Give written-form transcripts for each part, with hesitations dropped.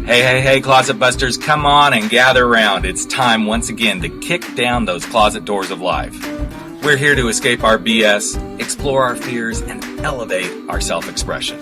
Hey, Closet Busters, come on and gather around. It's time once again to kick down those closet doors of life. We're here to escape our BS, explore our fears, and elevate our self-expression.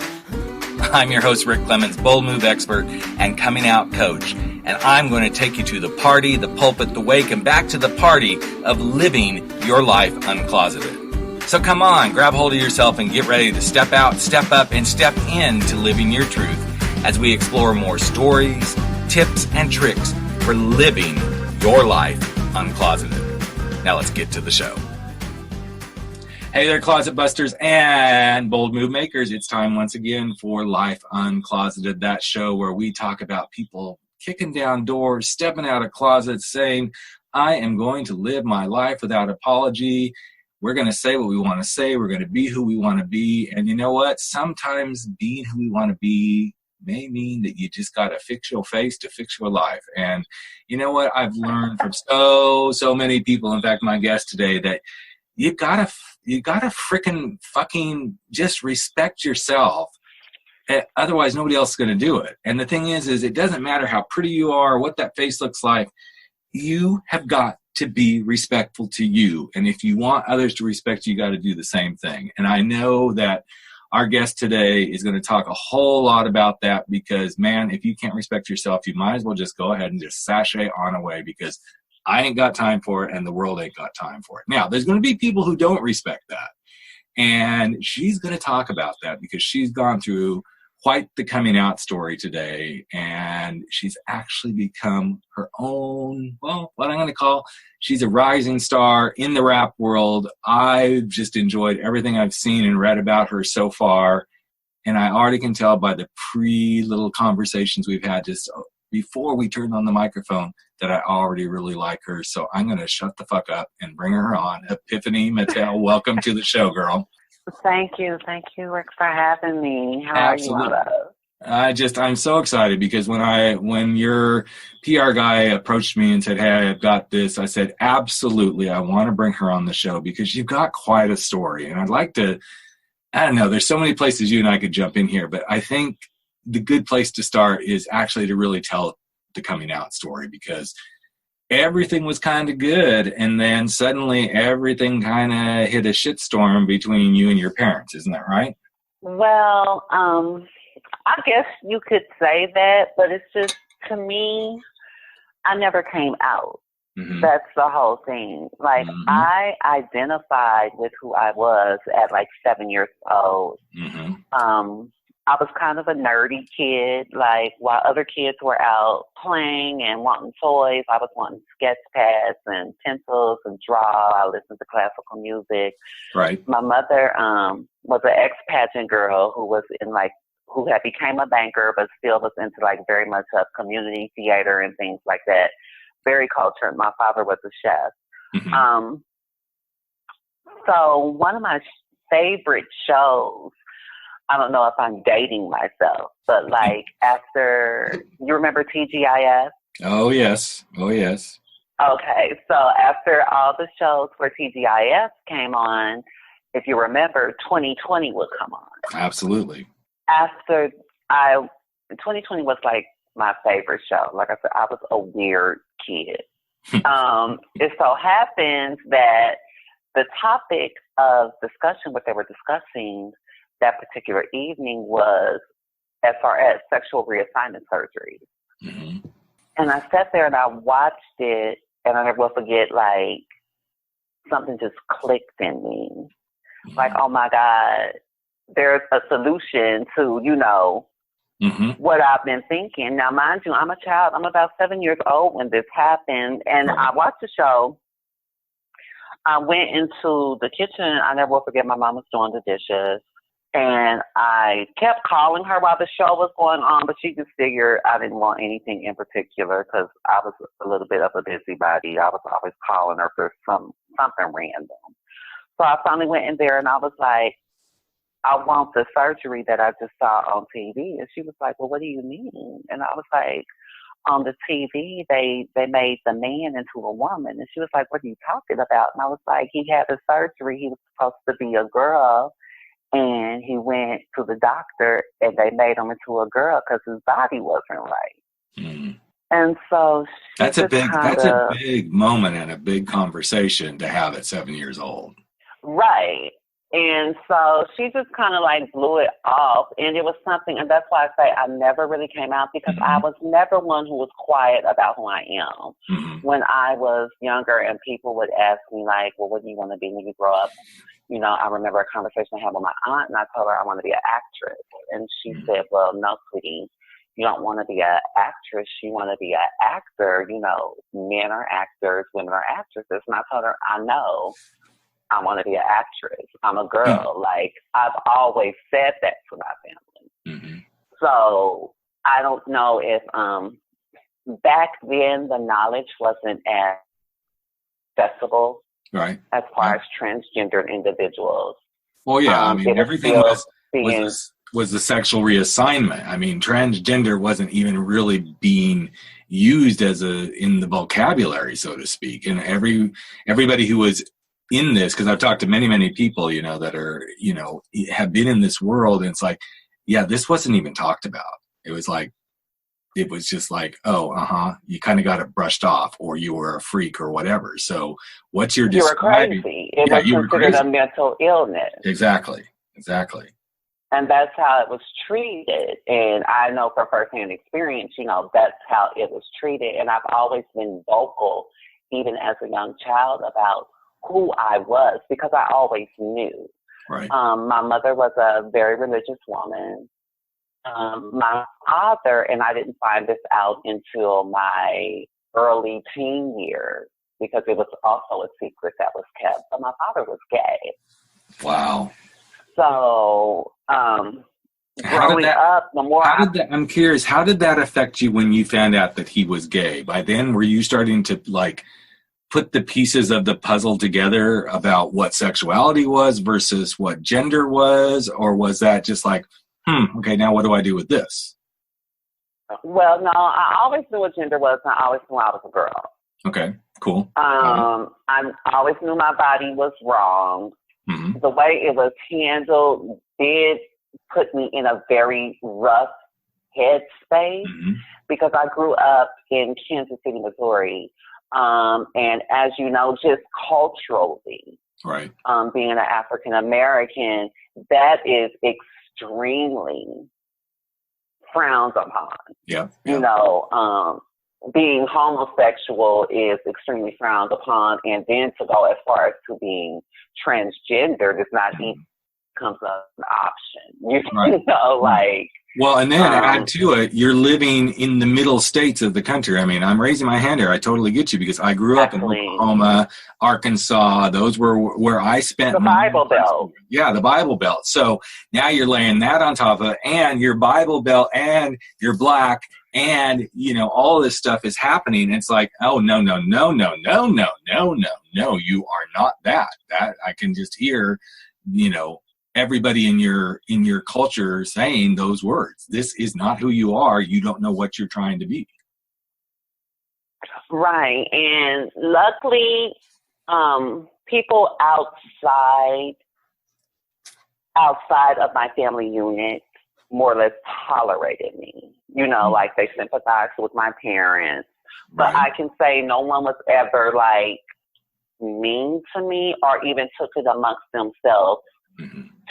I'm your host, Rick Clemens, bold move expert and coming out coach, and I'm going to take you to the party, the pulpit, the wake, and back to the party of living your life uncloseted. So come on, grab hold of yourself and get ready to step out, step up, and step into living your truth as we explore more stories, tips, and tricks for living your life uncloseted. Now let's get to the show. Hey there, Closet Busters and bold move makers. It's time once again for Life Uncloseted, that show where we talk about people kicking down doors, stepping out of closets, saying, I am going to live my life without apology. We're going to say what we want to say. We're going to be who we want to be. And you know what? Sometimes being who we want to be may mean that you just got to fix your face to fix your life. And you know what? I've learned from so many people, in fact, my guest today, that you gotta freaking fucking just respect yourself. Otherwise, nobody else is going to do it. And the thing is it doesn't matter how pretty you are, what that face looks like. You have got to be respectful to you. And if you want others to respect you, you got to do the same thing. And I know that our guest today is going to talk a whole lot about that because, man, if you can't respect yourself, you might as well just go ahead and just sashay on away because I ain't got time for it and the world ain't got time for it. Now, there's going to be people who don't respect that. And she's going to talk about that because she's gone through quite the coming out story today. And she's actually become her own, well, what I'm going to call, she's a rising star in the rap world. I've just enjoyed everything I've seen and read about her so far. And I already can tell by the little conversations we've had just before we turned on the microphone that I already really like her. So I'm going to shut the fuck up and bring her on. Epiphany Mattel, welcome to the show, girl. Thank you, Rick, for having me. How Absolutely. are you? I'm so excited because when your PR guy approached me and said, hey, I've got this, I said, absolutely, I want to bring her on the show because you've got quite a story. And I'd like to, I don't know, there's so many places you and I could jump in here, but I think the good place to start is actually to really tell the coming out story because everything was kind of good. And then suddenly everything kind of hit a shitstorm between you and your parents. Isn't that right? Well, I guess you could say that, but it's just, to me, I never came out. Mm-hmm. That's the whole thing. Like, mm-hmm. I identified with who I was at like 7 years old. Mm-hmm. I was kind of a nerdy kid. Like, while other kids were out playing and wanting toys, I was wanting sketch pads and pencils and draw. I listened to classical music. Right. My mother was an ex-pageant girl who had became a banker, but still was into like very much of community theater and things like that. Very cultured. My father was a chef. Mm-hmm. So one of my favorite shows, I don't know if I'm dating myself, but like after, you remember TGIF? Oh, yes. Okay, so after all the shows for TGIF came on, if you remember, 2020 would come on. Absolutely. 2020 was like my favorite show. Like I said, I was a weird kid. It so happens that the topic of discussion, what they were discussing that particular evening was as far as sexual reassignment surgery. Mm-hmm. And I sat there and I watched it, and I never will forget, like, something just clicked in me. Mm-hmm. Like, oh my God, there's a solution to, mm-hmm. what I've been thinking. Now, mind you, I'm a child. I'm about 7 years old when this happened, and right. I watched the show. I went into the kitchen. I never will forget, my mom was doing the dishes. And I kept calling her while the show was going on, but she just figured I didn't want anything in particular because I was a little bit of a busybody. I was always calling her for something random. So I finally went in there and I was like, I want the surgery that I just saw on TV. And she was like, well, what do you mean? And I was like, on the TV, they made the man into a woman. And she was like, what are you talking about? And I was like, he had the surgery. He was supposed to be a girl. And he went to the doctor and they made him into a girl because his body wasn't right. And so that's a big moment and a big conversation to have at 7 years old. Right. And so she just kind of like blew it off. And it was something, and that's why I say I never really came out, because I was never one who was quiet about who I am. When I was younger and people would ask me like, well, what do you want to be when you grow up? You know, I remember a conversation I had with my aunt, and I told her I want to be an actress. And she said, well, no, sweetie, you don't want to be an actress. You want to be an actor. You know, men are actors, women are actresses. And I told her, I know. I want to be an actress. I'm a girl. Like, I've always said that to my family. So I don't know if back then the knowledge wasn't as accessible as far as transgender individuals. Well, yeah, I mean, everything was the sexual reassignment. I mean, transgender wasn't even really being used in the vocabulary, so to speak. And everybody who was in this, because I've talked to many, many people, you know, that are, you know, have been in this world, and it's like, yeah, this wasn't even talked about. It was just like, oh, you kind of got it brushed off, or you were a freak or whatever. So what you're describing, you were crazy. It was considered a mental illness. Exactly. And that's how it was treated. And I know from firsthand experience, you know, that's how it was treated. And I've always been vocal, even as a young child, about who I was, because I always knew. Right. My mother was a very religious woman. My father, and I didn't find this out until my early teen years, because it was also a secret that was kept, but my father was gay. Wow. So, growing up, the more I'm curious, how did that affect you when you found out that he was gay? By then, were you starting to like put the pieces of the puzzle together about what sexuality was versus what gender was? Or was that just like, okay, now what do I do with this? Well, no, I always knew what gender was, and I always knew I was a girl. Okay, cool. I always knew my body was wrong. The way it was handled did put me in a very rough headspace, because I grew up in Kansas City, Missouri. And as you know, just culturally, being an African American, that is extremely frowned upon. Yeah. You know, being homosexual is extremely frowned upon, and then to go as far as to being transgender does not even becomes an option. You know, like. Well, and then add to it, you're living in the middle states of the country. I mean, I'm raising my hand here. I totally get you, because I grew up in Oklahoma, Arkansas. Those were where I spent the Bible Belt. Yeah, the Bible Belt. So now you're laying that on top of it, and your Bible Belt, and you're black, and, you know, all this stuff is happening. It's like, oh, no, you are not that. That I can just hear, you know, everybody in your culture saying those words. This is not who you are. You don't know what you're trying to be. Right. And luckily, people outside of my family unit more or less tolerated me. You know, like they sympathized with my parents. But I can say no one was ever like mean to me or even took it amongst themselves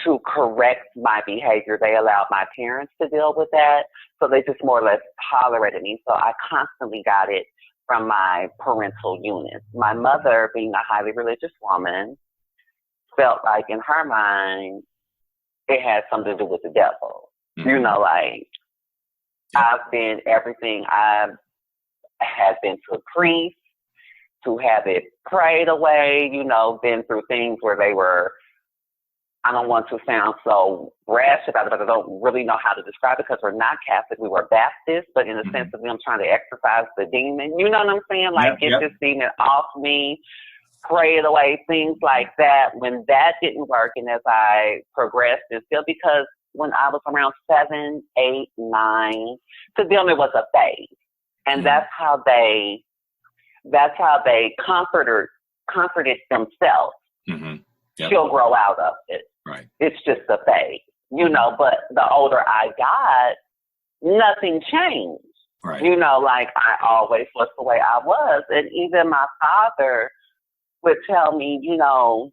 to correct my behavior. They allowed my parents to deal with that. So they just more or less tolerated me. So I constantly got it from my parental units. My mother, being a highly religious woman, felt like in her mind it had something to do with the devil. You know, like I've been everything. I have been to a priest to have it prayed away, you know, been through things where they were, I don't want to sound so brash about it, but I don't really know how to describe it because we're not Catholic. We were Baptist, but in the sense of them trying to exorcise the demon. You know what I'm saying? Like, get this demon off me, pray it away, things like that. When that didn't work, and as I progressed, and still because when I was around 7, 8, 9, to them it was a phase. And that's how they comforted themselves. She'll grow out of it. Right. It's just a phase, you know, but the older I got, nothing changed. Right. You know, like I always was the way I was. And even my father would tell me, you know,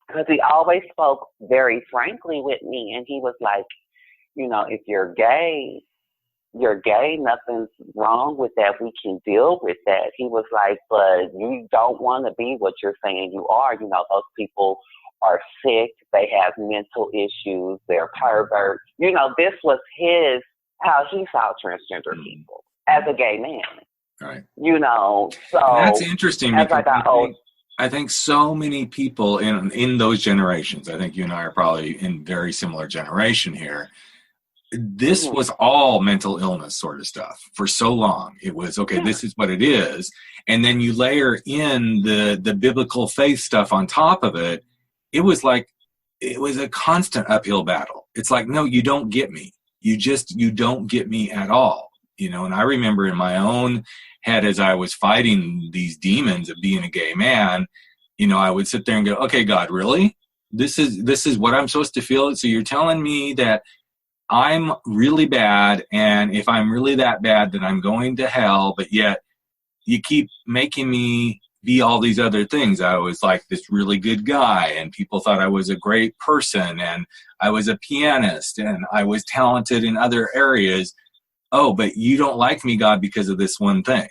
because he always spoke very frankly with me. And he was like, you know, if you're gay, you're gay. Nothing's wrong with that. We can deal with that. He was like, but you don't want to be what you're saying you are. You know, those people are sick. They have mental issues. They're perverts. You know, this was how he saw transgender people as a gay man. Right. You know, so and that's interesting as because I got old, I think so many people in those generations, I think you and I are probably in very similar generation here. This was all mental illness sort of stuff for so long. It was, okay, this is what it is. And then you layer in the biblical faith stuff on top of it. It was like, it was a constant uphill battle. It's like, no, you don't get me. You don't get me at all. You know, and I remember in my own head as I was fighting these demons of being a gay man, you know, I would sit there and go, okay, God, really? This is what I'm supposed to feel? So you're telling me that I'm really bad, and if I'm really that bad, then I'm going to hell, but yet you keep making me be all these other things. I was like this really good guy, and people thought I was a great person, and I was a pianist, and I was talented in other areas. Oh, but you don't like me, God, because of this one thing.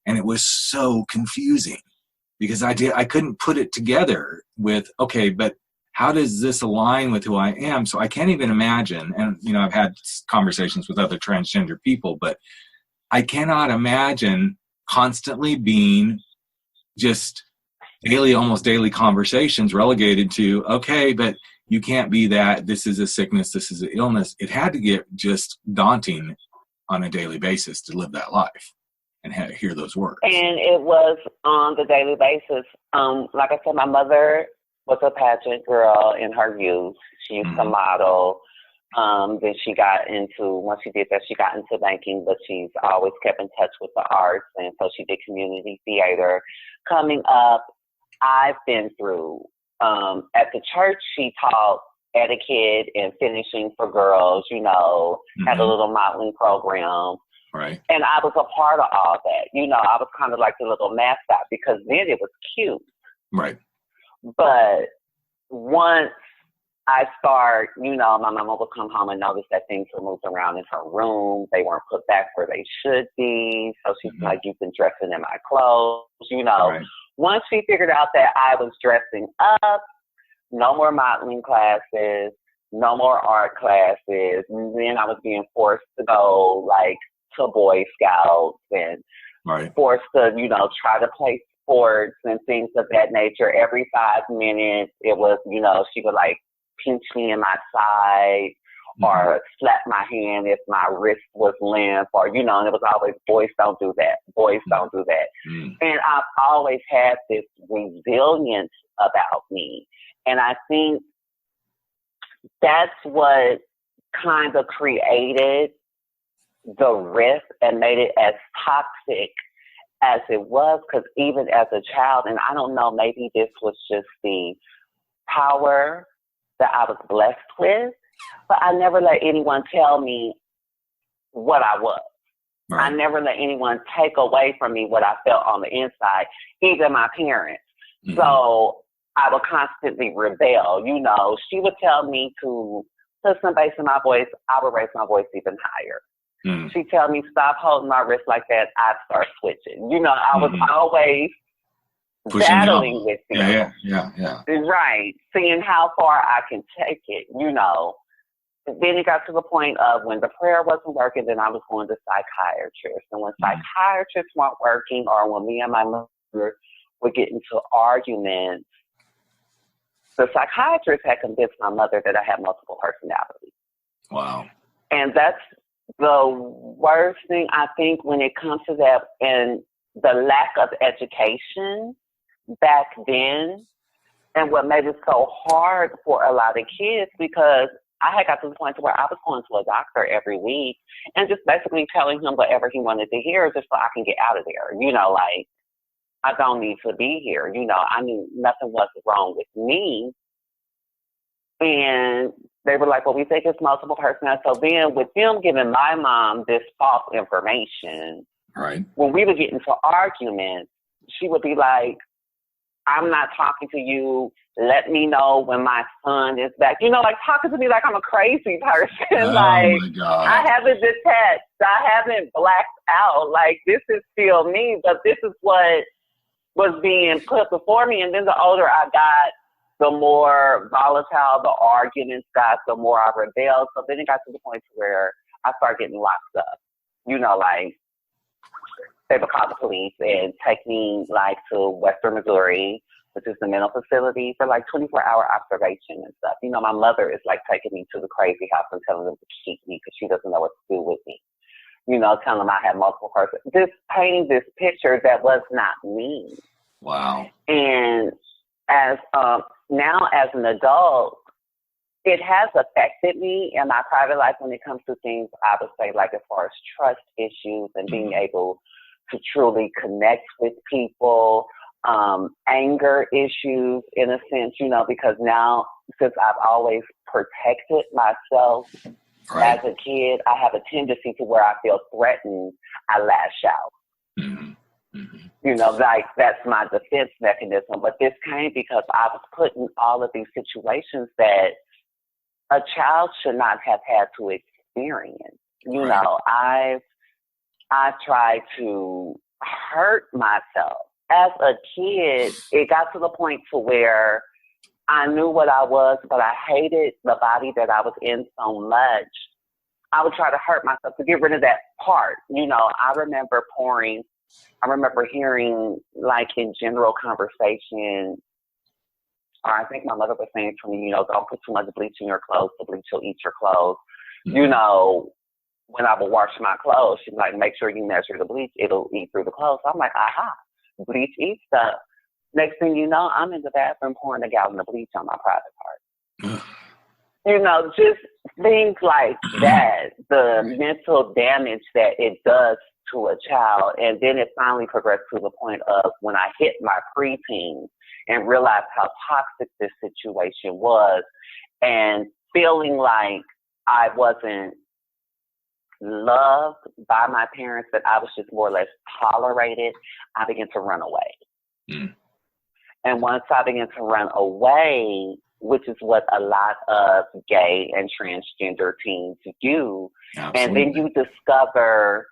And it was so confusing because I couldn't put it together with, okay, but how does this align with who I am? So I can't even imagine, and you know, I've had conversations with other transgender people, but I cannot imagine constantly being just almost daily conversations relegated to, okay, but you can't be that. This is a sickness. This is an illness. It had to get just daunting on a daily basis to live that life and hear those words. And it was on the daily basis. Like I said, my mother was a pageant girl in her youth. She used to model. Then she got into, once she did that, she got into banking, but she's always kept in touch with the arts. And so she did community theater. Coming up, I've been through, at the church, she taught etiquette and finishing for girls, you know, had a little modeling program. Right. And I was a part of all that. You know, I was kind of like the little mascot because then it was cute. Right. But once I start, you know, my mama would come home and notice that things were moved around in her room. They weren't put back where they should be. So she's like, you've been dressing in my clothes, you know. Right. Once she figured out that I was dressing up, no more modeling classes, no more art classes. And then I was being forced to go, like, to Boy Scouts and forced to, you know, try to play sports and things of that nature. Every 5 minutes, it was, you know, she would like pinch me in my side or slap my hand if my wrist was limp, or, you know, and it was always, boys don't do that. Boys don't do that. And I've always had this resilience about me. And I think that's what kind of created the rift and made it as toxic as it was, because even as a child, and I don't know, maybe this was just the power that I was blessed with, but I never let anyone tell me what I was. Right. I never let anyone take away from me what I felt on the inside, even my parents. So I would constantly rebel. You know, she would tell me to put some bass in my voice. I would raise my voice even higher. She'd tell me, stop holding my wrist like that. I'd start switching. You know, I was always pushing battling with them. Yeah. Right. Seeing how far I can take it, you know. Then it got to the point of when the prayer wasn't working, then I was going to psychiatrists. And when psychiatrists weren't working, or when me and my mother would get into arguments, the psychiatrist had convinced my mother that I had multiple personalities. Wow. And that's the worst thing, I think, when it comes to that, and the lack of education back then, and what made it so hard for a lot of kids, because I had got to the point where I was going to a doctor every week and just basically telling him whatever he wanted to hear just so I can get out of there. You know, like, I don't need to be here. You know, I mean, nothing was wrong with me. And they were like, well, we think it's multiple personality. So then with them giving my mom this false information, right, when we would get into arguments, she would be like, I'm not talking to you. Let me know when my son is back. You know, like talking to me like I'm a crazy person. Oh like, my God. I haven't detached. I haven't blacked out. Like, this is still me, but this is what was being put before me. And then the older I got, the more volatile the arguments got, the more I rebelled. So then it got to the point where I started getting locked up. You know, like, they would call the police and take me like to Western Missouri, which is the mental facility, for like 24-hour observation and stuff. You know, my mother is like taking me to the crazy house and telling them to keep me because she doesn't know what to do with me. You know, telling them I have multiple persons. Just painting this picture that was not me. Wow. And as now as an adult, it has affected me in my private life when it comes to things, I would say, like as far as trust issues and being able to truly connect with people, anger issues in a sense, you know, because now since I've always protected myself as a kid, I have a tendency to where I feel threatened, I lash out. You know, like that's my defense mechanism. But this came because I was put in all of these situations that a child should not have had to experience. You know, I tried to hurt myself. As a kid, it got to the point to where I knew what I was, but I hated the body that I was in so much. I would try to hurt myself to get rid of that part. You know, I remember hearing, like, in general conversation, or I think my mother was saying to me, you know, don't put too much bleach in your clothes, the bleach will eat your clothes. You know, when I would wash my clothes, she'd like, make sure you measure the bleach, it'll eat through the clothes. So I'm like, aha, bleach eats stuff. Next thing you know, I'm in the bathroom pouring a gallon of bleach on my private part. You know, just things like that, the mental damage that it does to a child. And then it finally progressed to the point of when I hit my preteen and realized how toxic this situation was and feeling like I wasn't loved by my parents, that I was just more or less tolerated, I began to run away. And once I began to run away, which is what a lot of gay and transgender teens do, and then you discover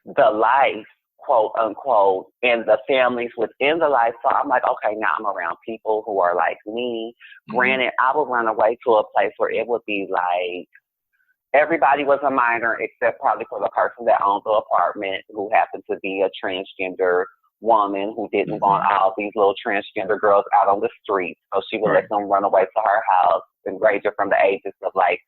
the life, quote unquote, and the families within the life. So I'm like, okay, now I'm around people who are like me. Granted, I would run away to a place where it would be like, everybody was a minor except probably for the person that owned the apartment who happened to be a transgender woman who didn't want all these little transgender girls out on the street. So she would let them run away to her house and raise her from the ages of like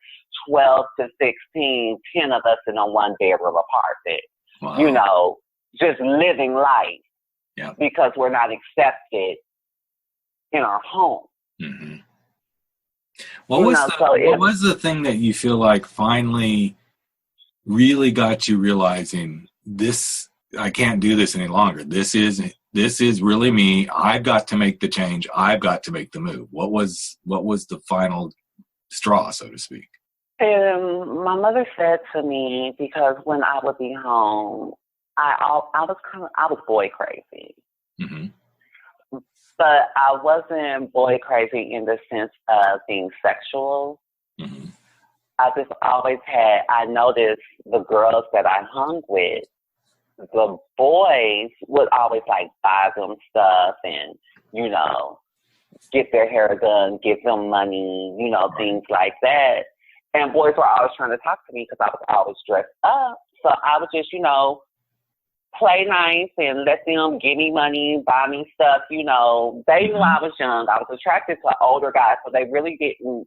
12 to 16, 10 of us in a one bedroom apartment. Wow. You know, just living life because we're not accepted in our home. What was the thing that you feel like finally really got you realizing this, I can't do this any longer. This is really me. I've got to make the change. I've got to make the move. What was the final straw, so to speak? My mother said to me, because when I would be home, I was boy crazy. But I wasn't boy crazy in the sense of being sexual. I just always I noticed the girls that I hung with, the boys would always like buy them stuff and, you know, get their hair done, give them money, you know, things like that. And boys were always trying to talk to me because I was always dressed up. So I would just, you know, play nice and let them give me money, buy me stuff, you know. They knew I was young. I was attracted to older guys, so they really didn't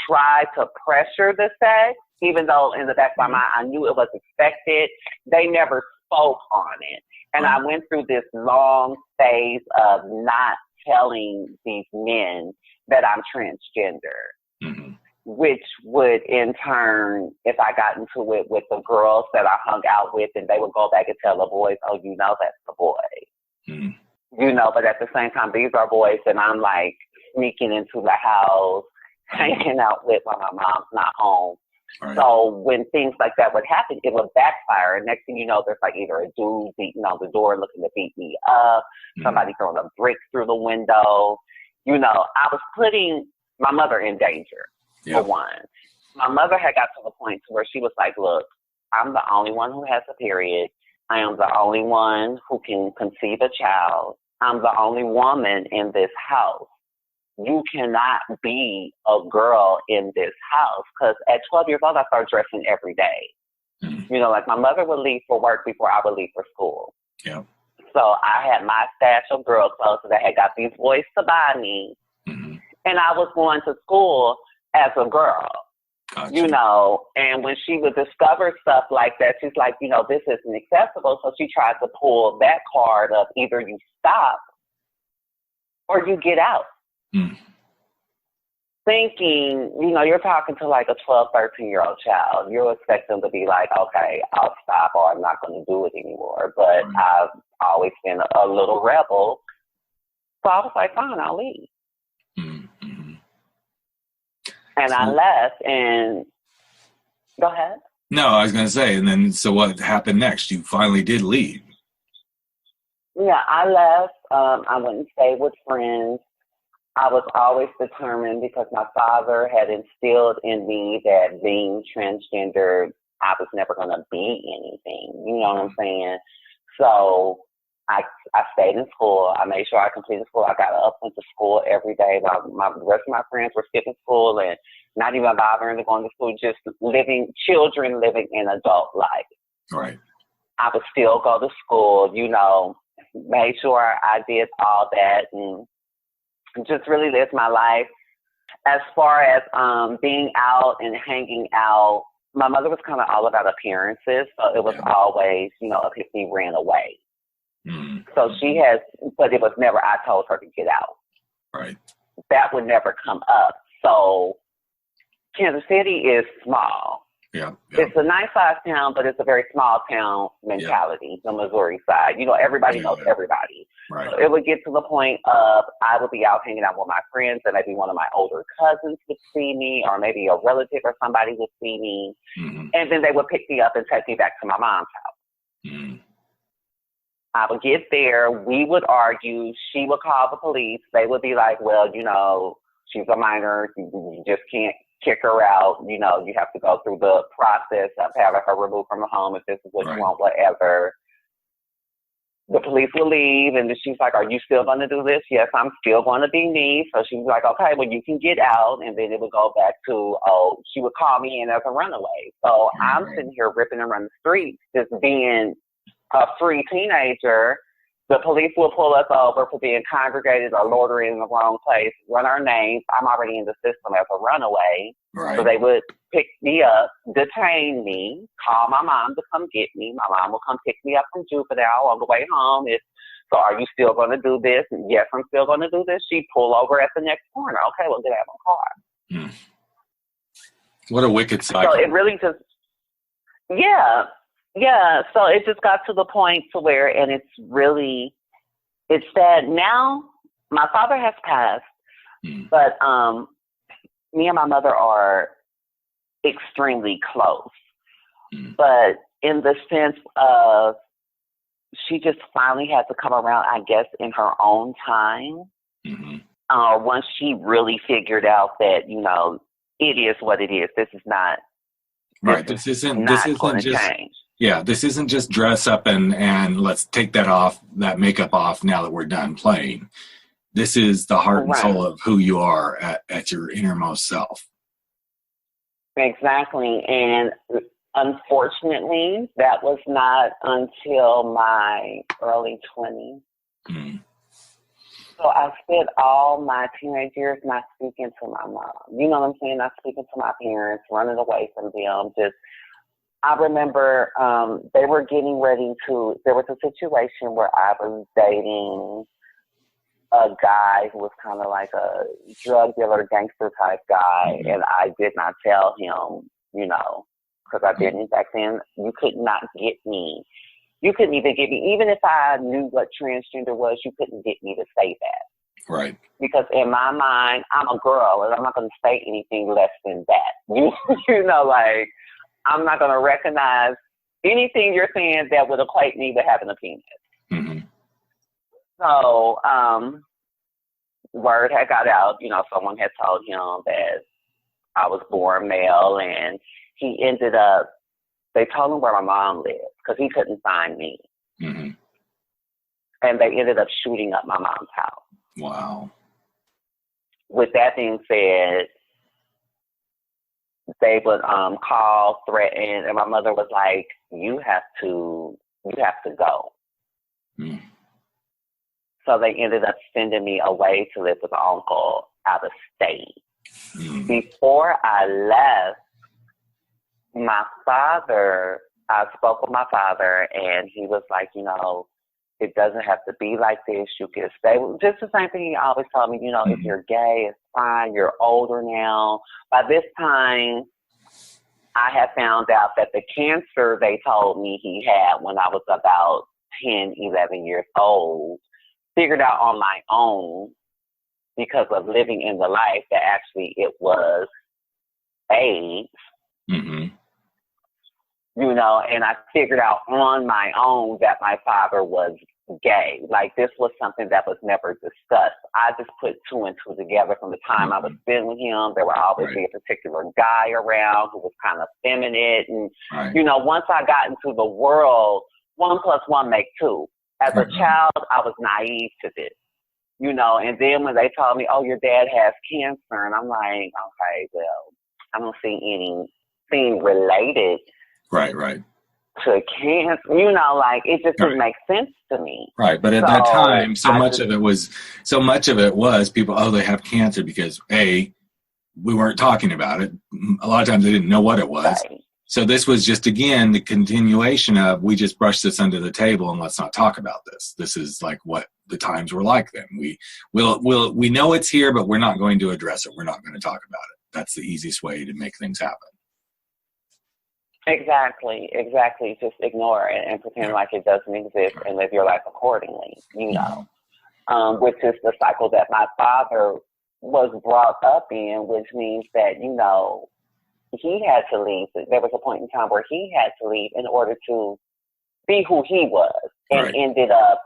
try to pressure the sex, even though in the back of my mind I knew it was expected. They never spoke on it. And I went through this long phase of not telling these men that I'm transgender, which would in turn, if I got into it with the girls that I hung out with, and they would go back and tell the boys, oh, you know, that's the boy. You know, but at the same time, these are boys, and I'm like sneaking into the house, hanging out with while my mom's not home. Right. So when things like that would happen, it would backfire. And next thing you know, there's like either a dude beating on the door looking to beat me up, somebody throwing a brick through the window. You know, I was putting my mother in danger, for one. My mother had got to the point where she was like, look, I'm the only one who has a period. I am the only one who can conceive a child. I'm the only woman in this house. You cannot be a girl in this house. Because at 12 years old, I started dressing every day. You know, like my mother would leave for work before I would leave for school. Yeah. So I had my stash of girl clothes that I had got these boys to buy me. And I was going to school as a girl. Gotcha. You know, and when she would discover stuff like that, she's like, you know, this isn't acceptable. So she tried to pull that card of either you stop or you get out. Thinking, you know, you're talking to like a 12, 13-year-old child. You expect them to be like, okay, I'll stop or I'm not going to do it anymore. But I've always been a little rebel. So I was like, fine, I'll leave. And I left and go ahead. No, I was going to say, and then so what happened next? You finally did leave. Yeah, I left. I went and stayed with friends. I was always determined because my father had instilled in me that being transgender, I was never going to be anything. You know what I'm saying? So I stayed in school. I made sure I completed school. I got up, went to school every day. The rest of my friends were skipping school and not even bothering to go to school, just children living an adult life. Right. I would still go to school, you know, made sure I did all that and just really lived my life. As far as being out and hanging out, my mother was kind of all about appearances. So it was always, you know, Epiphany ran away. So but it was never, I told her to get out. Right. That would never come up. So Kansas City is small. Yeah. It's a nice size town, but it's a very small town mentality, the Missouri side. You know, everybody knows everybody. Right. So it would get to the point of I would be out hanging out with my friends and maybe one of my older cousins would see me or maybe a relative or somebody would see me. And then they would pick me up and take me back to my mom's house. I would get there. We would argue. She would call the police. They would be like, well, you know, she's a minor. You just can't kick her out. You know, you have to go through the process of having her removed from the home if this is what you want, whatever. The police will leave, and then she's like, are you still going to do this? Yes, I'm still going to be me. So she was like, okay, well, you can get out. And then it would go back to, she would call me in as a runaway. So I'm sitting here ripping around the streets, just being a free teenager. The police will pull us over for being congregated or loitering in the wrong place, run our names. I'm already in the system as a runaway. Right. So they would pick me up, detain me, call my mom to come get me. My mom will come pick me up from juvenile on the way home. So are you still going to do this? And yes, I'm still going to do this. She'd pull over at the next corner. Okay, well, get out of my car. What a wicked cycle. So it really just, yeah, so it just got to the point to where, and it's sad. Now, my father has passed, but me and my mother are extremely close. But in the sense of, she just finally had to come around, I guess, in her own time. Once she really figured out that, you know, it is what it is. This is not. Right. This isn't just change. Yeah, this isn't just dress up and let's take that makeup off now that we're done playing. This is the heart and soul of who you are at your innermost self. Exactly. And unfortunately, that was not until my early 20s. So I spent all my teenage years not speaking to my mom. You know what I'm saying? Not speaking to my parents, running away from them, I remember they were getting ready there was a situation where I was dating a guy who was kind of like a drug dealer, gangster type guy, and I did not tell him, you know, because I didn't back then. You could not get me. You couldn't even get me, even if I knew what transgender was, you couldn't get me to say that. Right. Because in my mind, I'm a girl and I'm not going to say anything less than that. You know, like, I'm not going to recognize anything you're saying that would equate me with having a penis. Mm-hmm. So, word had got out, you know, someone had told him that I was born male, and he ended up, they told him where my mom lived because he couldn't find me. Mm-hmm. And they ended up shooting up my mom's house. Wow. With that being said, they would call, threaten, and my mother was like, you have to go. Mm. So they ended up sending me away to live with an uncle out of state. Mm. Before I left, I spoke with my father, and he was like, you know, it doesn't have to be like this. You can stay. Just the same thing he always told me, you know, if you're gay, it's fine. You're older now. By this time, I had found out that the cancer they told me he had when I was about 10, 11 years old, figured out on my own because of living in the life that actually it was AIDS. Mm-hmm. You know, and I figured out on my own that my father was gay. Like, this was something that was never discussed. I just put two and two together from the time I was spending with him. There would always be a particular guy around who was kind of feminine. And, you know, once I got into the world, 1 + 1 make 2. As a child, I was naive to this. You know, and then when they told me, oh, your dad has cancer, and I'm like, okay, well, I don't see anything related Right. to cancer, you know, like, it just didn't make sense to me. Right, but at that time, so much of it was people, oh, they have cancer because we weren't talking about it. A lot of times they didn't know what it was. Right. So this was just, again, the continuation of, we just brush this under the table and let's not talk about this. This is like what the times were like then. We know it's here, but we're not going to address it. We're not going to talk about it. That's the easiest way to make things happen. Exactly. Just ignore it and pretend like it doesn't exist and live your life accordingly, you know, which is the cycle that my father was brought up in, which means that, you know, he had to leave. There was a point in time where he had to leave in order to be who he was, and ended up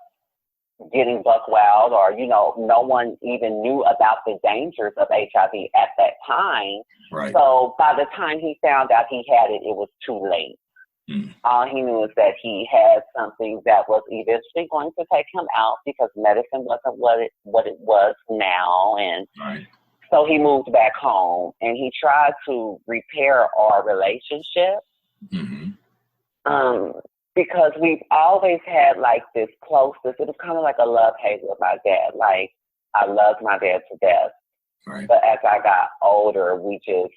getting buck wild, or, you know, no one even knew about the dangers of HIV at that time. Right. So by the time he found out he had it, it was too late. All he knew is that he had something that was eventually going to take him out because medicine wasn't what it was now. And so he moved back home and he tried to repair our relationship. Because we've always had like this closeness. It was kind of like a love-hate with my dad. Like, I loved my dad to death. But as I got older, we just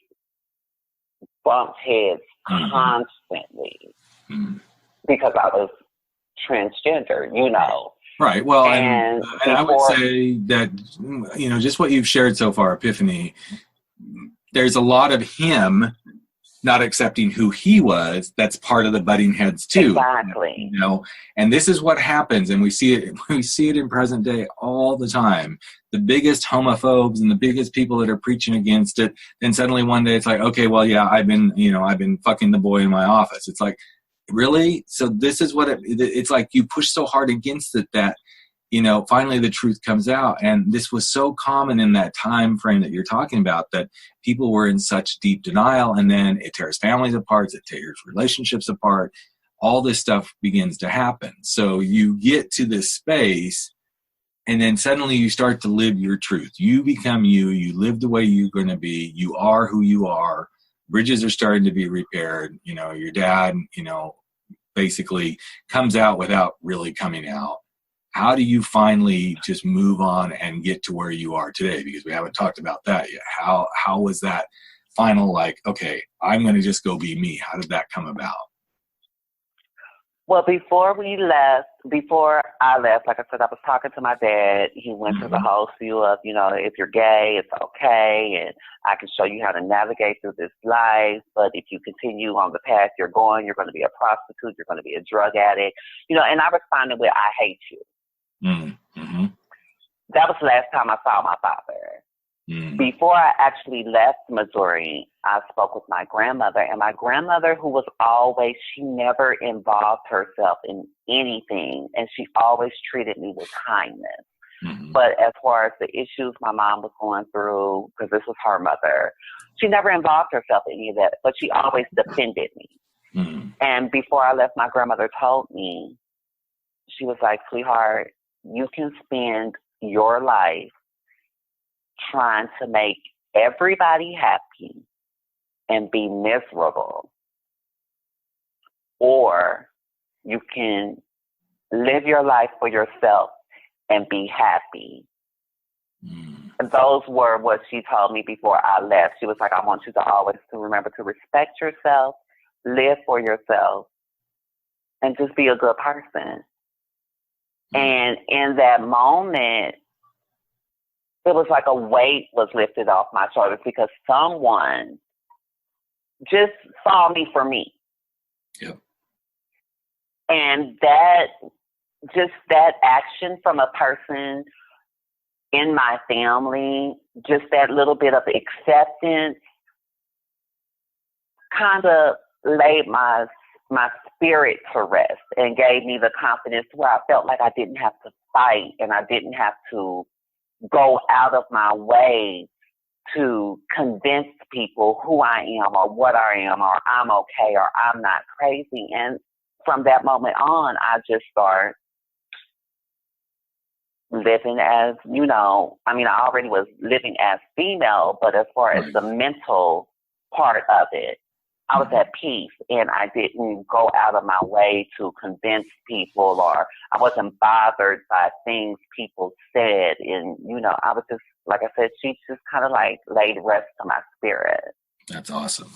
bumped heads constantly because I was transgender, you know. Right. Well, and I would say that, you know, just what you've shared so far, Epiphany, there's a lot of him not accepting who he was. That's part of the butting heads too. Exactly. You know, and this is what happens, and we see it in present day all the time. The biggest homophobes and the biggest people that are preaching against it, then suddenly one day it's like, okay, well, yeah, I've been fucking the boy in my office. It's like, really? So this is what it's like. You push so hard against it that, you know, finally the truth comes out. And this was so common in that time frame that you're talking about, that people were in such deep denial, and then it tears families apart, it tears relationships apart. All this stuff begins to happen. So you get to this space, and then suddenly you start to live your truth. You become you live the way you're going to be. You are who you are. Bridges are starting to be repaired. You know, your dad, you know, basically comes out without really coming out. How do you finally just move on and get to where you are today? Because we haven't talked about that yet. How was that final, like, okay, I'm going to just go be me? How did that come about? Well, before I left, like I said, I was talking to my dad. He went through the whole spiel of, you know, if you're gay, it's okay, and I can show you how to navigate through this life. But if you continue on the path you're going to be a prostitute, you're going to be a drug addict, you know. And I responded with, I hate you. that was the last time I saw my father. Mm. Before I actually left Missouri, I spoke with my grandmother, and my grandmother, who was always, she never involved herself in anything, and she always treated me with kindness. Mm-hmm. But as far as the issues my mom was going through, because this was her mother, she never involved herself in any of that, but she always defended me. Mm-hmm. And before I left, my grandmother told me, she was like, sweetheart, you can spend your life trying to make everybody happy and be miserable, or you can live your life for yourself and be happy. Mm. And those were what she told me before I left. She was like, I want you to always to remember to respect yourself, live for yourself, and just be a good person. Mm. And in that moment, it was like a weight was lifted off my shoulders because someone just saw me for me. Yep. And that action from a person in my family, just that little bit of acceptance kind of laid my spirit to rest and gave me the confidence where I felt like I didn't have to fight and I didn't have to go out of my way to convince people who I am or what I am or I'm okay or I'm not crazy. And from that moment on, I just start living as, I already was living as female, but as far as the mental part of it, I was at peace and I didn't go out of my way to convince people, or I wasn't bothered by things people said. And, I was just, like I said, she just kind of like laid rest to my spirit. That's awesome.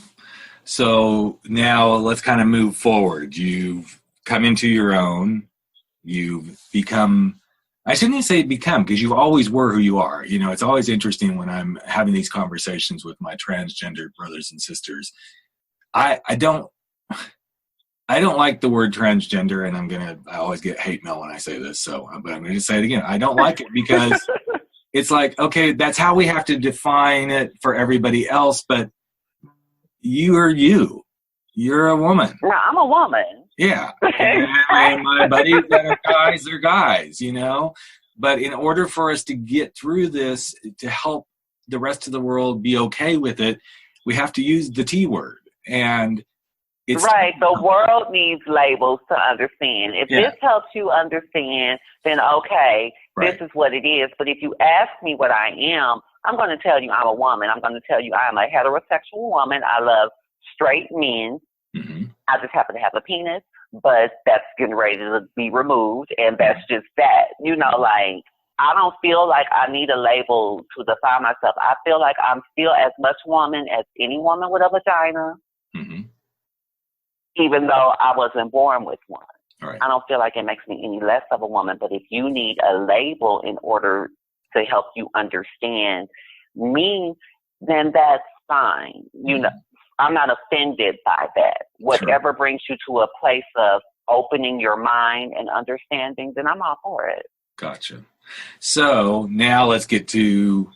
So now let's kind of move forward. You've come into your own. You've become, I shouldn't say become, because you always were who you are. It's always interesting when I'm having these conversations with my transgender brothers and sisters. I don't like the word transgender, and I always get hate mail when I say this, but I'm going to say it again. I don't like it because it's like, okay, that's how we have to define it for everybody else, but you are you. You're a woman. No, I'm a woman. Yeah. And my buddies that are guys, they're guys, But in order for us to get through this, to help the rest of the world be okay with it, we have to use the T word. And it's right. The world needs labels to understand. If this helps you understand, then okay, this is what it is. But if you ask me what I am, I'm going to tell you I'm a woman. I'm going to tell you I'm a heterosexual woman. I love straight men. Mm-hmm. I just happen to have a penis, but that's getting ready to be removed, and that's just that. I don't feel like I need a label to define myself. I feel like I'm still as much woman as any woman with a vagina. Mm-hmm. Even though I wasn't born with one. Right. I don't feel like it makes me any less of a woman, but if you need a label in order to help you understand me, then that's fine. I'm not offended by that. Whatever brings you to a place of opening your mind and understanding, then I'm all for it. Gotcha. So now let's get to,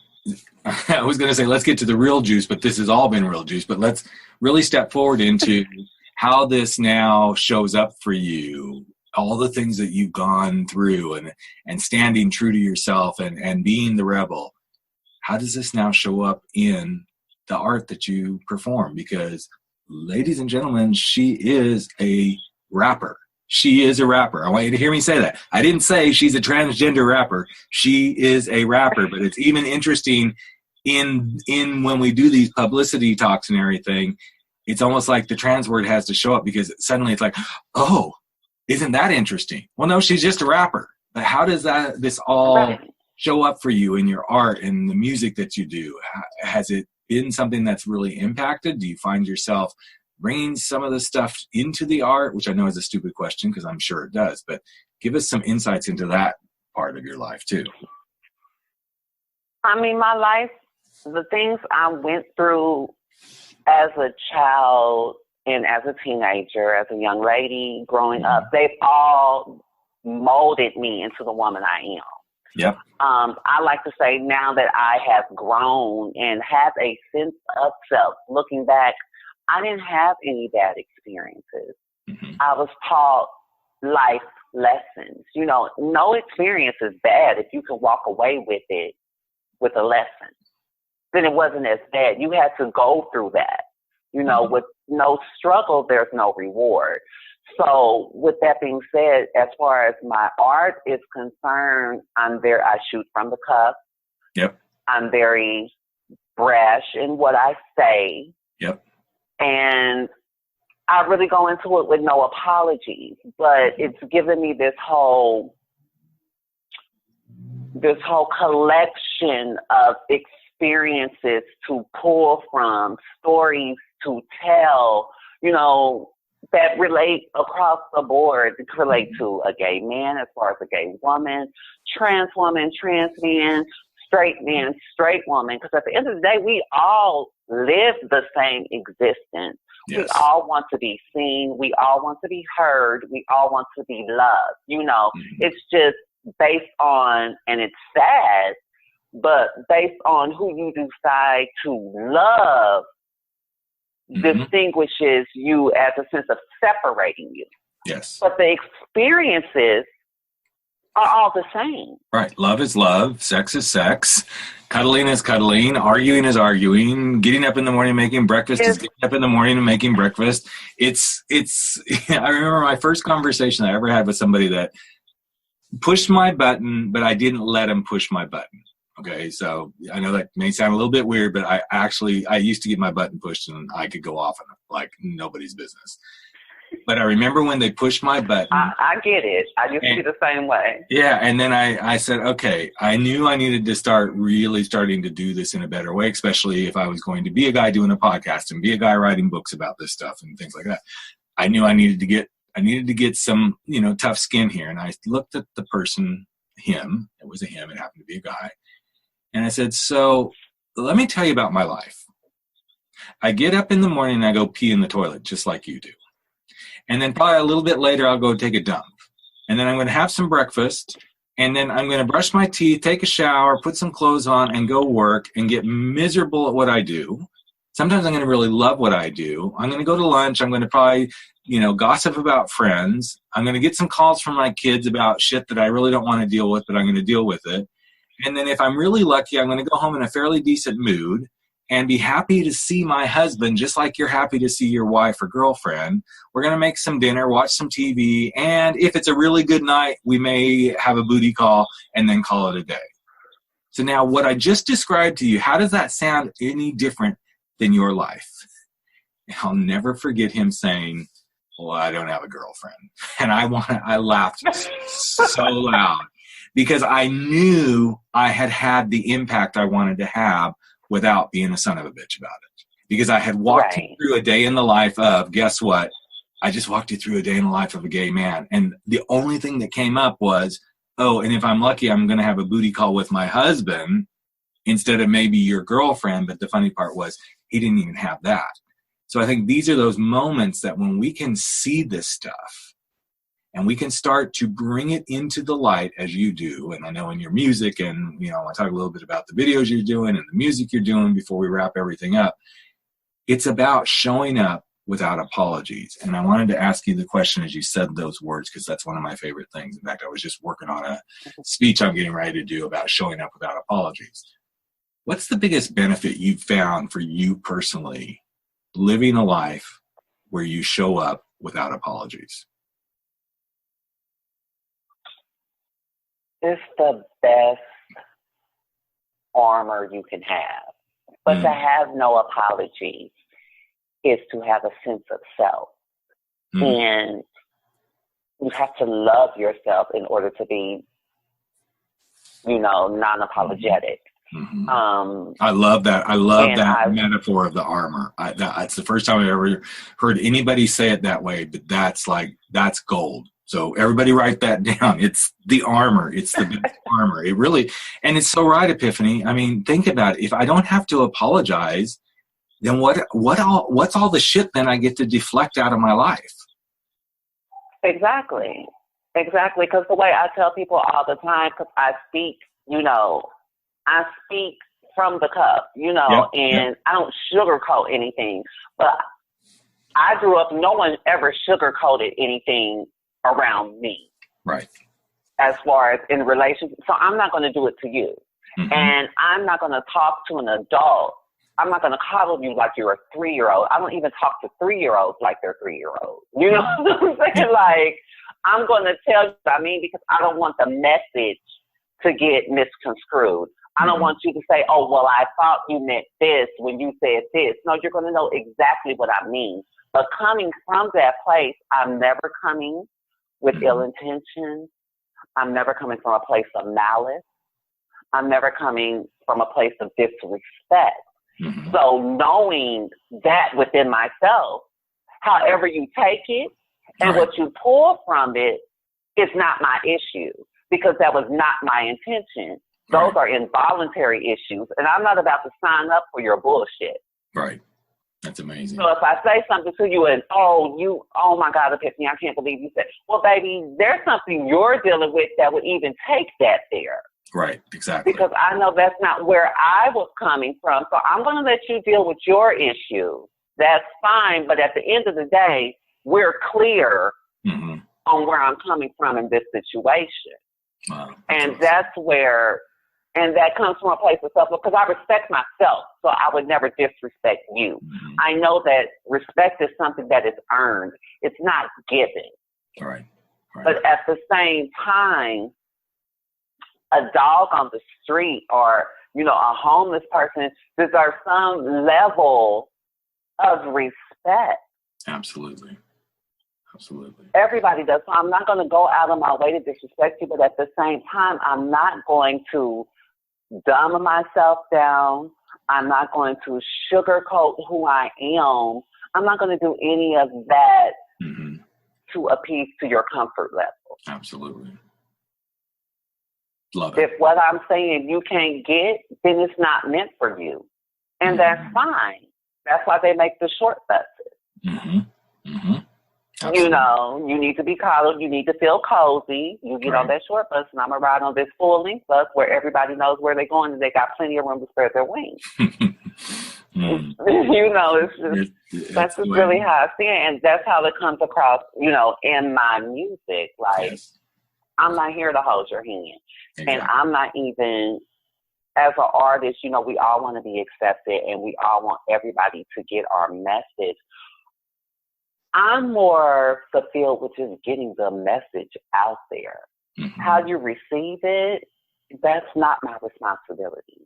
I was going to say, let's get to the real juice, but this has all been real juice, but let's really step forward into how this now shows up for you, all the things that you've gone through and standing true to yourself and being the rebel. How does this now show up in the art that you perform? Because, ladies and gentlemen, she is a rapper. She is a rapper. I want you to hear me say that. I didn't say she's a transgender rapper. She is a rapper, but it's even interesting in when we do these publicity talks and everything, it's almost like the trans word has to show up because suddenly it's like, oh, isn't that interesting? Well, no, she's just a rapper. But how does this all show up for you in your art and the music that you do? Has it been something that's really impacted? Do you find yourself bringing some of the stuff into the art, which I know is a stupid question because I'm sure it does, but give us some insights into that part of your life too. I mean, my life, the things I went through as a child and as a teenager, as a young lady growing up, they've all molded me into the woman I am. Yep. I like to say now that I have grown and have a sense of self, looking back, I didn't have any bad experiences. Mm-hmm. I was taught life lessons. You know, no experience is bad if you can walk away with it with a lesson. Then it wasn't as bad. You had to go through that. You know, with no struggle, there's no reward. So with that being said, as far as my art is concerned, I shoot from the cuff. Yep. I'm very brash in what I say. Yep. And I really go into it with no apologies, but it's given me this whole collection of experiences to pull from, stories to tell, you know, that relate across the board. It can relate to a gay man as far as a gay woman, trans man, straight woman. Because at the end of the day, we all live the same existence. Yes. We all want to be seen. We all want to be heard. We all want to be loved. You know, it's just based on, and it's sad, but based on who you decide to love distinguishes you as a sense of separating you. Yes. But the experiences are all the same. Right. Love is love. Sex is sex. Cuddling is cuddling. Arguing is arguing. Getting up in the morning making breakfast is getting up in the morning and making breakfast. It's. I remember my first conversation I ever had with somebody that pushed my button, but I didn't let him push my button. Okay, so I know that may sound a little bit weird, but I used to get my button pushed and I could go off on it like nobody's business. But I remember when they pushed my button. I get it. I used to be the same way. Yeah, and then I said, okay, I knew I needed to starting to do this in a better way, especially if I was going to be a guy doing a podcast and be a guy writing books about this stuff and things like that. I knew I needed to get some, you know, tough skin here. And I looked at the person, him. It was a him. It happened to be a guy. And I said, so let me tell you about my life. I get up in the morning and I go pee in the toilet, just like you do. And then probably a little bit later, I'll go take a dump. And then I'm going to have some breakfast. And then I'm going to brush my teeth, take a shower, put some clothes on, and go work and get miserable at what I do. Sometimes I'm going to really love what I do. I'm going to go to lunch. I'm going to probably, you know, gossip about friends. I'm going to get some calls from my kids about shit that I really don't want to deal with, but I'm going to deal with it. And then if I'm really lucky, I'm going to go home in a fairly decent mood and be happy to see my husband, just like you're happy to see your wife or girlfriend. We're going to make some dinner, watch some TV, and if it's a really good night, we may have a booty call and then call it a day. So now what I just described to you, how does that sound any different than your life? I'll never forget him saying, well, I don't have a girlfriend. And I laughed so loud. Because I knew I had the impact I wanted to have without being a son of a bitch about it. Because I had walked you through a day in the life of, guess what? I just walked you through a day in the life of a gay man. And the only thing that came up was, oh, and if I'm lucky, I'm going to have a booty call with my husband instead of maybe your girlfriend. But the funny part was he didn't even have that. So I think these are those moments that when we can see this stuff, and we can start to bring it into the light as you do. And I know in your music, and, you know, I want to talk a little bit about the videos you're doing and the music you're doing before we wrap everything up. It's about showing up without apologies. And I wanted to ask you the question as you said those words, because that's one of my favorite things. In fact, I was just working on a speech I'm getting ready to do about showing up without apologies. What's the biggest benefit you've found for you personally living a life where you show up without apologies? It's the best armor you can have. But to have no apology is to have a sense of self. And you have to love yourself in order to be, you know, non-apologetic. I love that. I love that metaphor of the armor. That's the first time I ever heard anybody say it that way, but that's gold. So everybody write that down. It's the armor. It's the best armor. It really, and it's so right, Epiphany. I mean, think about it. If I don't have to apologize, then what's all the shit then I get to deflect out of my life? Exactly. Exactly, because the way I tell people all the time, because I speak, I speak from the cup, and I don't sugarcoat anything. But I grew up, no one ever sugarcoated anything around me. Right. As far as in relationship. So I'm not going to do it to you. Mm-hmm. And I'm not going to talk to an adult. I'm not going to coddle you like you're a 3-year-old. I don't even talk to 3-year-olds like they're 3-year-olds. You know what I'm saying? Like, I'm going to tell you what I mean, because I don't want the message to get misconstrued. I don't want you to say, oh, well, I thought you meant this when you said this. No, you're going to know exactly what I mean. But coming from that place, I'm never coming with ill intentions. I'm never coming from a place of malice. I'm never coming from a place of disrespect. Mm-hmm. So knowing that within myself, however you take it and what you pull from it is not my issue, because that was not my intention. Those are involuntary issues, and I'm not about to sign up for your bullshit. Right. That's amazing. So if I say something to you and, oh my God, Epiphany, I can't believe you said, well, baby, there's something you're dealing with that would even take that there. Right, exactly. Because I know that's not where I was coming from. So I'm going to let you deal with your issue. That's fine. But at the end of the day, we're clear on where I'm coming from in this situation. Wow, and that's where, and that comes from a place of self, because I respect myself. So I would never disrespect you. Mm-hmm. I know that respect is something that is earned. It's not given. Right. But at the same time, a dog on the street or, a homeless person deserves some level of respect. Absolutely. Everybody does. So I'm not going to go out of my way to disrespect you, but at the same time, I'm not going to dumb myself down. I'm not going to sugarcoat who I am. I'm not going to do any of that to appease to your comfort level. Absolutely. Love it. If what I'm saying you can't get, then it's not meant for you. And that's fine. That's why they make the short buses. You need to be coddled. You need to feel cozy. You get on that short bus, and I'm going to ride on this full-length bus where everybody knows where they're going, and they got plenty of room to spread their wings. That's just really how I see it, and that's how it comes across, in my music. Like, I'm not here to hold your hand. Exactly. And I'm not even, as an artist, we all want to be accepted, and we all want everybody to get our message. I'm more fulfilled with just getting the message out there. How you receive it, that's not my responsibility.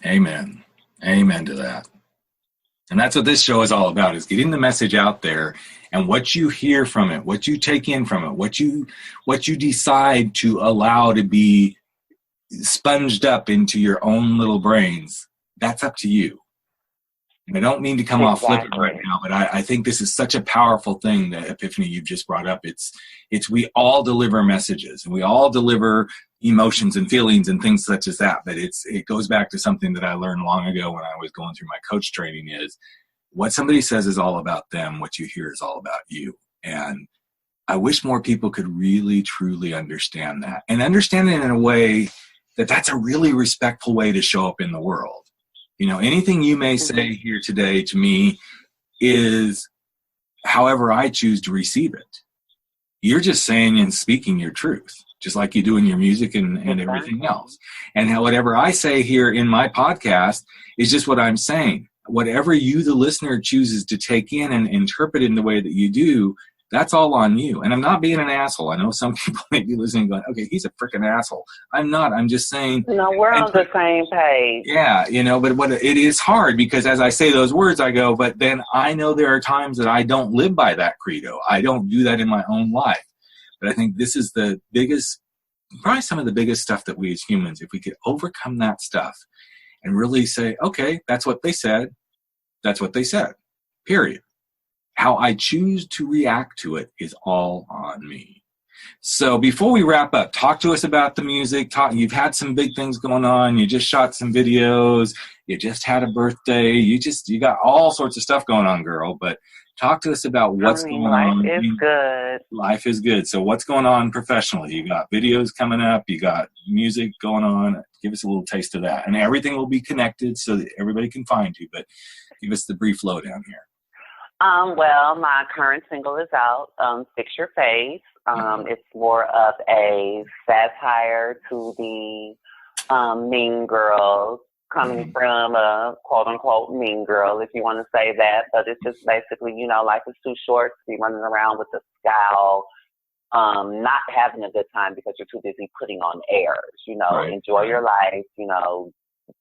Amen. Amen to that. And that's what this show is all about, is getting the message out there, and what you hear from it, what you take in from it, what you decide to allow to be sponged up into your own little brains, that's up to you. And I don't mean to come off flippant right now, but I think this is such a powerful thing, that Epiphany you've just brought up. It's we all deliver messages, and we all deliver emotions and feelings and things such as that. But it goes back to something that I learned long ago when I was going through my coach training, is what somebody says is all about them. What you hear is all about you. And I wish more people could really, truly understand that, and understand it in a way that that's a really respectful way to show up in the world. Anything you may say here today to me is however I choose to receive it. You're just saying and speaking your truth, just like you do in your music and everything else. And whatever I say here in my podcast is just what I'm saying. Whatever you, the listener, chooses to take in and interpret in the way that you do, that's all on you. And I'm not being an asshole. I know some people may be listening going, okay, he's a freaking asshole. I'm not. I'm just saying. No, we're on the same page. Yeah, but it is hard, because as I say those words, I go, but then I know there are times that I don't live by that credo. I don't do that in my own life. But I think this is the biggest, probably some of the biggest stuff that we as humans, if we could overcome that stuff and really say, okay, that's what they said. That's what they said, period. How I choose to react to it is all on me. So before we wrap up, talk to us about the music. You've had some big things going on. You just shot some videos. You just had a birthday. You got all sorts of stuff going on, girl. But Talk to us about what's going on. Life is good. Life is good. So what's going on professionally? You got videos coming up. You got music going on. Give us a little taste of that. And everything will be connected so that everybody can find you. But give us the brief lowdown here. Well, my current single is out, Fix Your Face. It's more of a satire to the mean girls, coming from a quote-unquote mean girl, if you want to say that. But it's just basically, you know, life is too short to be running around with a scowl, not having a good time because you're too busy putting on airs. You know, enjoy your life. You know,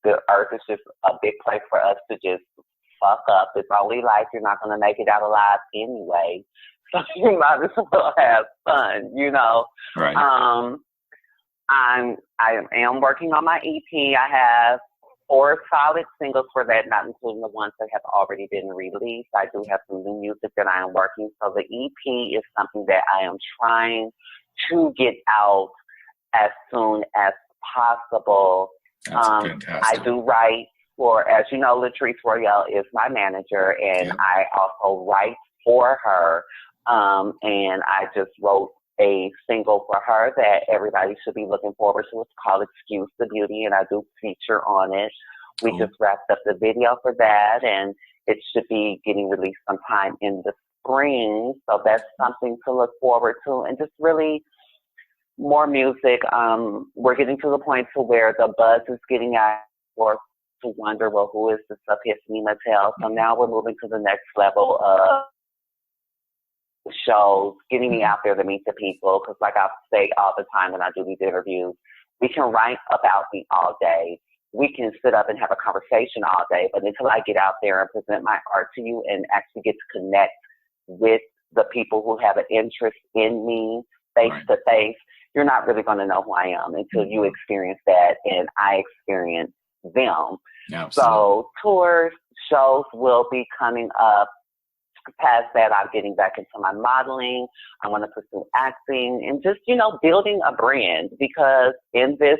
the earth is just a big place for us to just fuck up. It's only life. You're not going to make it out alive anyway. So you might as well have fun, you know. Right. I am working on my EP. I have 4 solid singles for that, not including the ones that have already been released. I do have some new music that I am working. So the EP is something that I am trying to get out as soon as possible. That's fantastic. I do write for, as you know, Latrice Royale is my manager, and I also write for her. And I just wrote a single for her that everybody should be looking forward to. It's called Excuse the Beauty, and I do feature on it. We just wrapped up the video for that, and it should be getting released sometime in the spring. So that's something to look forward to, and just really more music. We're getting to the point to where the buzz is getting out for to wonder, well, who is this Epiphany Mattel? So now we're moving to the next level of shows, getting me out there to meet the people, because like I say all the time when I do these interviews, we can write about me all day. We can sit up and have a conversation all day, but until I get out there and present my art to you and actually get to connect with the people who have an interest in me face to face, you're not really going to know who I am until you experience that and I experience them. Absolutely. So tours, shows will be coming up. Past that, I'm getting back into my modeling. I want to pursue acting and just, you know, building a brand, because in this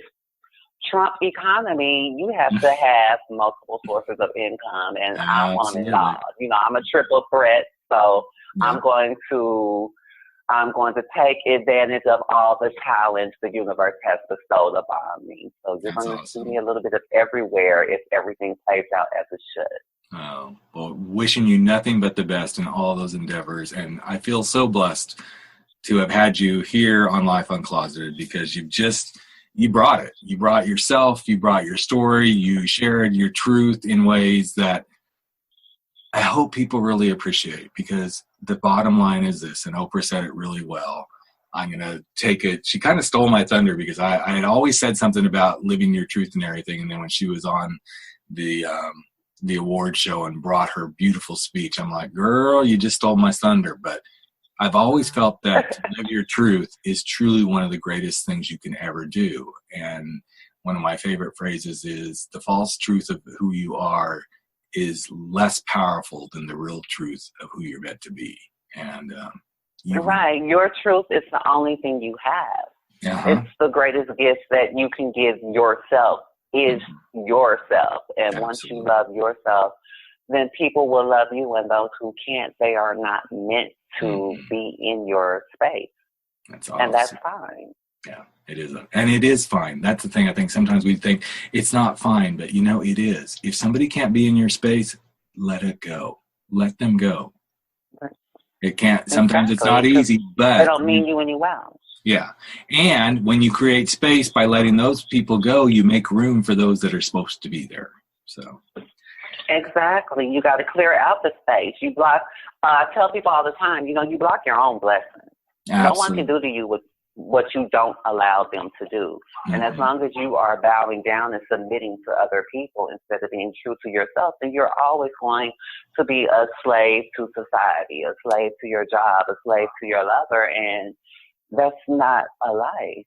Trump economy, you have to have multiple sources of income, and I want it all. You know, I'm a triple threat, so I'm going to take advantage of all the talent the universe has bestowed upon me. So you're going to see me a little bit of everywhere if everything plays out as it should. Oh, well, wishing you nothing but the best in all those endeavors. And I feel so blessed to have had you here on Life Uncloseted, because you brought it. You brought yourself, you brought your story, you shared your truth in ways that I hope people really appreciate, because the bottom line is this, and Oprah said it really well. I'm going to take it. She kind of stole my thunder, because I had always said something about living your truth and everything. And then when she was on the award show and brought her beautiful speech, I'm like, girl, you just stole my thunder. But I've always felt that to live your truth is truly one of the greatest things you can ever do. And one of my favorite phrases is, the false truth of who you are is less powerful than the real truth of who you're meant to be. And right, your truth is the only thing you have. It's the greatest gift that you can give yourself, is yourself. And once you love yourself, then people will love you, and those who can't, they are not meant to be in your space. That's awesome. And that's fine. Yeah, it is. And it is fine. That's the thing. I think sometimes we think it's not fine, but you know, it is. If somebody can't be in your space, let it go. Let them go. It can't. Sometimes it's not easy, but they don't mean you any well. Yeah. And when you create space by letting those people go, you make room for those that are supposed to be there. So. Exactly. You got to clear out the space. You block. I tell people all the time, you know, you block your own blessings. Absolutely. No one can do to you what you don't allow them to do. And as long as you are bowing down and submitting to other people instead of being true to yourself, then you're always going to be a slave to society, a slave to your job, a slave to your lover. And that's not a life.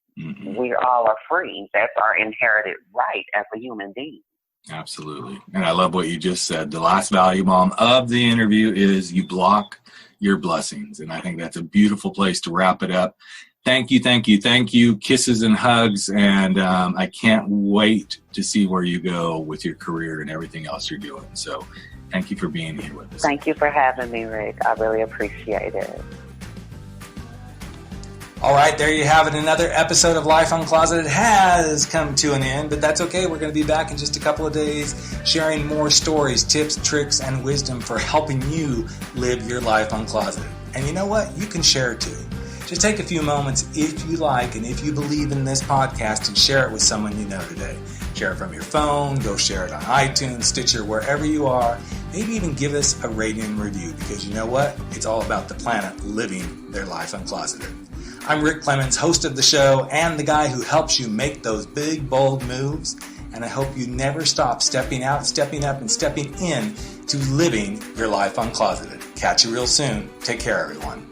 We all are free. That's our inherited right as a human being. Absolutely. And I love what you just said. The last value bomb of the interview is, you block your blessings. And I think that's a beautiful place to wrap it up. Thank you, thank you, thank you. Kisses and hugs. And I can't wait to see where you go with your career and everything else you're doing. So thank you for being here with us. Thank you for having me, Rick. I really appreciate it. All right, there you have it. Another episode of Life Uncloseted has come to an end, but that's okay. We're going to be back in just a couple of days sharing more stories, tips, tricks, and wisdom for helping you live your life uncloseted. And you know what? You can share too. Just take a few moments if you like and if you believe in this podcast and share it with someone you know today. Share it from your phone, go share it on iTunes, Stitcher, wherever you are. Maybe even give us a rating and review because you know what? It's all about the planet living their life uncloseted. I'm Rick Clemens, host of the show and the guy who helps you make those big, bold moves. And I hope you never stop stepping out, stepping up, and stepping in to living your life uncloseted. Catch you real soon. Take care, everyone.